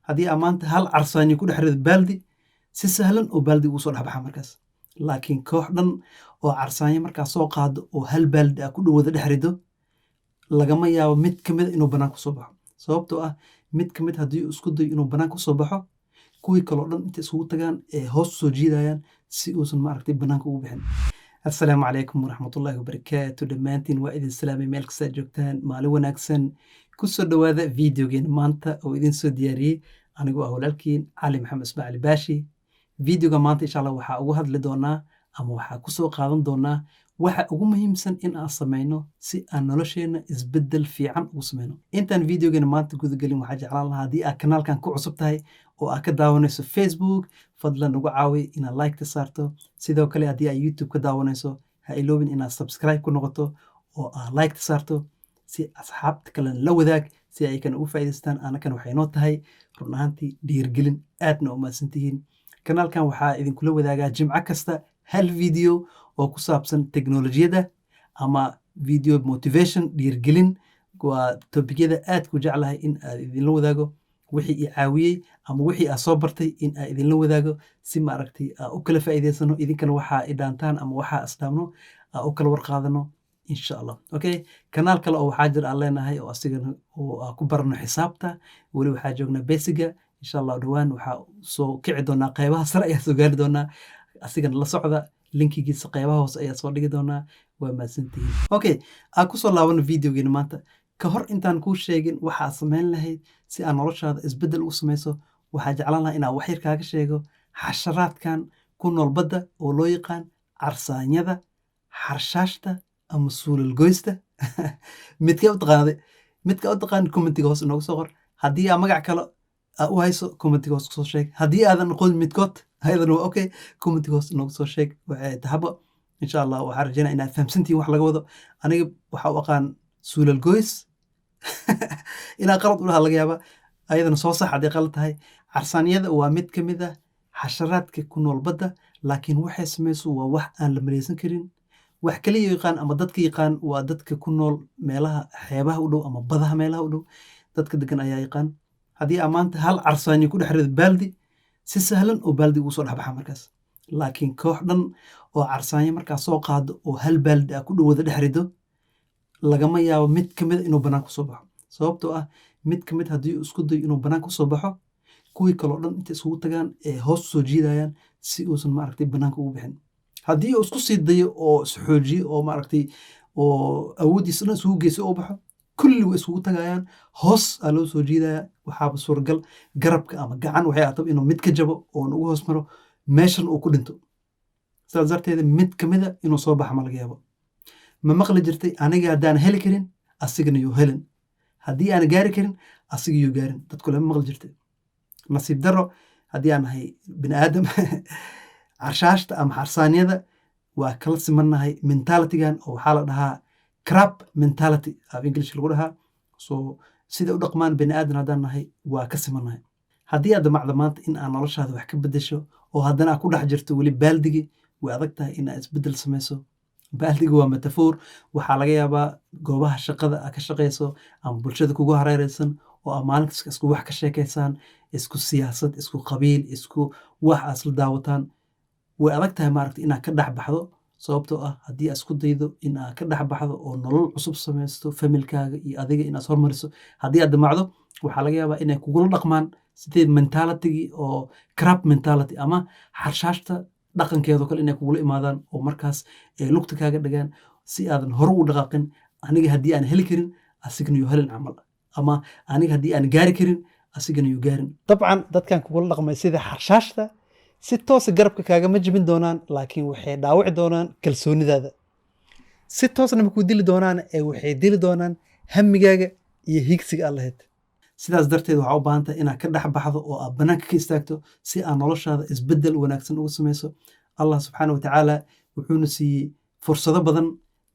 haddii aad maanta hal carsaanyo ku dhex rido baaldi si sahlan oo baaldi ugu soo dhex baxa markaas. laakiin koox dhan oo carsaanyo markaa soo qaado oo hal baaldi ah ku dhow wada dhex rido lagama yaabo mid ka mid inuu banaanka kusoo baxo. sababtoo ah mid ka mid haddii uu isku dayo inuu banaanka kusoo baxo, kuwii kaloo dhan intay isugu tagaan ee hoos usoo jiidayaan si uusan maaragtay banaanka ugu bixin. assalaamu calaykum waraxmatullaahi wabarakaatu. dhammaantiin waa idin salaamay meel kastaad joogtaan, maalin wanaagsan. kusoo dhowaada videogeena maanta oo idin soo diyaariyey anigoo ah walaalkiin cali maxamed ismaaciil baashi. videoga maanta insha allah waxaa uga hadli doonaa ama waxaa kusoo qaadan doonaa waxa ugu muhiimsan in aan samayno si aan nolosheena isbeddel fiican ugu samayno. intaan videogeena maanta gudagelin waxaa jeclaan lahaa haddii aad kanaalkan ku cusub tahay oo aad ka daawanayso Facebook, fadlan nagu caawi inaad like-ta saarto. sidoo kale haddii aad YouTube ka daawanayso ha iloobin inaad subscribe ku noqoto oo aad like-ta saarto si asxaabta kalena la wadaag si ay kana ugu faa'iidaystaan. anakana waxay noo tahay run ahaantii dhiirgelin aadna u mahadsantihiin. kanaalkan waxaa idinkula wadaagaa jimco kasta hal video oo ku saabsan teknolojiyadda ama video motivation, dhiirgelin. waa topigyada aad ku jeclahay in aad idinla wadaago wixii i caawiyey ama wixii aad soo bartay in aad idinla wadaago si maaragtay aa u kala faa'iidaysano, idinkana waxaa i dhaantaan ama waxaa isdhaamno aa u kala warqaadano insha allah. okay, kanaal kale oo waxaa jira aan leenahay oo asigana oo aan ku barano xisaabta. weli waxaa joognaa basiga. insha allah dhowaan waxaa soo kici doonaa qeybaha sare ayaa soo gaari doonaa, asigana la socda. linkigiisa qeybaha hoose ayaa soo dhigi doonaa. waa mahadsantihiin. okay, aan kusoo laabano videogeena maanta. ka hor intaan kuu sheegin waxaad samayn lahayd si aad noloshaada isbeddel ugu samayso, waxaa jeclaan lahaa inaan wax yar kaaga sheego xasharaadkan ku nool badda oo loo yaqaan carsaanyada, xarshaashta ama suulalgoysta. midkee u taqaanade? midka u taqaan commentiga hoose inoogu soo qor. haddii aa magac kale aa u hayso commentiga hoose kusoo sheeg. haddii aadan aqoon midkood ayadana waa okay, commentiga hoose inoogu soo sheeg. waxay tahaba insha allah waxaan rajeynaa inaad fahamsantihiin wax laga wado. aniga waxaa u aqaan suulalgoys. inaa qalad u lahaa laga yaaba, ayadana soo sax haddii qalad tahay. carsaanyada waa mid ka mid ah xasharaadka ku nool badda, laakiin waxay samayso waa wax aan la maleysan karin. wax kaliya yaqaan ama dadka yaqaan waa dadka ku nool meelaha xeebaha u dhow ama badaha meelaha u dhow. dadka degan ayaa yaqaan. haddii aa maanta hal carsaanyo ku dhex rido baaldi si sahlan oo baaldi ugu soo dhex baxa markaas. laakiin koox dhan oo carsaanyo markaa soo qaado oo hal baaldi ah ku dhow wada dhex rido lagama yaabo mid ka mid inuu banaanka kusoo baxo. sababtoo ah mid ka mid haddii uu isku dayo inuu banaanka kusoo baxo, kuwii kaloo dhan intay isugu tagaan ee hoos usoo jiidayaan si uusan maaragtay banaanka ugu bixin. haddii uu isku sii dayo oo isxoojiyo oo maaragtay oo awooddiisa dhan isugu geyso oo baxo, kulli way isugu tagayaan, hoos aa loo soo jiidaya. waxaaba suuragal garabka ama gacan waxay ahaataba inuu mid ka jabo oon ugu hoos maro, meeshan uu ku dhinto. sidaas darteeda mid ka mida inuu soo baxa ma laga yaabo. ma maqli jirtay aniga haddaan heli karin asigana yuu helin, haddii aan gaari karin asiga yuu gaarin. dadku lama maqli jirtay. nasiib daro haddii aan nahay bini aadam carshaashta ama xarsaanyada waa kala simannahay mentalitigan oo waxaa la dhahaa crab mentality af english lagu dhahaa. so sida u dhaqmaan bini aadan haddaan nahay waa ka simannahay. haddii aad damacda maanta in aad noloshaada wax ka beddesho oo haddana aad ku dhex jirto weli baaldigi, way adag tahay in aad isbeddel samayso. baaldiga waa metafoor. waxaa laga yaabaa goobaha shaqada aad ka shaqayso ama bulshada kugu hareeraysan oo aad maalin kasta isku wax ka sheekaysaan, isku siyaasad, isku qabiil, isku wax aad isla daawataan. way adag tahay maaragta inaad ka dhex baxdo. sababtoo ah haddii aad isku daydo in aad ka dhex baxdo oo nolol cusub samaysto familkaaga iyo adiga inaad hormariso, haddii aad damacdo waxaa laga yaabaa inay kugula dhaqmaan sidee mentalitigii oo crab mentality ama xarshaashta dhaqankeedoo kale inay kugula imaadaan oo markaas ay lugta kaaga dhagaan si aadan hore u dhaqaaqin. aniga haddii aan heli karin asigana yuu helin camal, ama aniga haddii aan gaari karin asigana yuu gaarin. dabcan dadkan kugula dhaqmay sida xarshaashta si toosa garabka kaagama jebin doonaan, laakiin waxay dhaawici doonaan kalsoonidaada. si toosna ma kuu dili doonaan ee waxay dili doonaan hamigaaga iyo hiigsiga aad lahayd. sidaas darteed waxaa u baahan tahay inaad ka dhex baxdo oo aad banaanka ka istaagto si aad noloshaada isbeddel wanaagsan ugu samayso. allah subxaana wa tacaala wuxuuna siiyey fursado badan,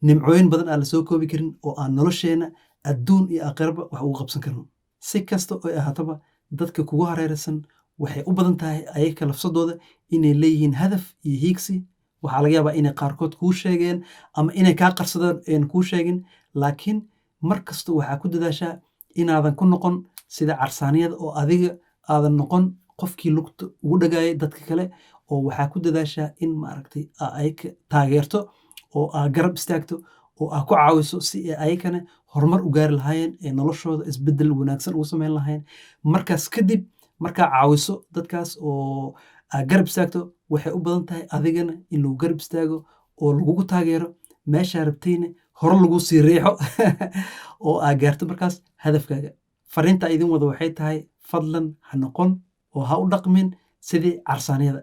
nimcooyin badan aan la soo koobi karin oo aan nolosheena adduun iyo aakhiraba wax ugu qabsan karno. si kasta oo ahaataba dadka kugu hareeraysan waxay u badan tahay ayaga lafsadooda inay leeyihiin hadaf iyo hiigsi. waxaa laga yaabaa inay qaarkood kuu sheegeen ama inay kaa qarsadeen een kuu sheegin, laakiin mar kasta waxaa ku dadaashaa inaadan ku noqon sida carsaanyada oo adiga aadan noqon qofkii lugta ugu dhagaayay dadka kale, oo waxaa ku dadaashaa in maaragtay ayaka taageerto oo garab istaagto oo ku caawiso si ay ayakana horumar u gaari lahaayeen ee noloshooda isbeddel wanaagsan ugu samayn lahaayeen. Markaas kadib markaa caawiso dadkaas oo garab istaagto, waxay u badan tahay adigana in lagu garab istaago oo lagugu taageero, meeshaa rabtayna hore lagu sii riixo oo gaarto markaas hadafkaaga. Fariinta idin wada waxay tahay fadlan ha noqon oo ha u dhaqmin sidii carsaanyada.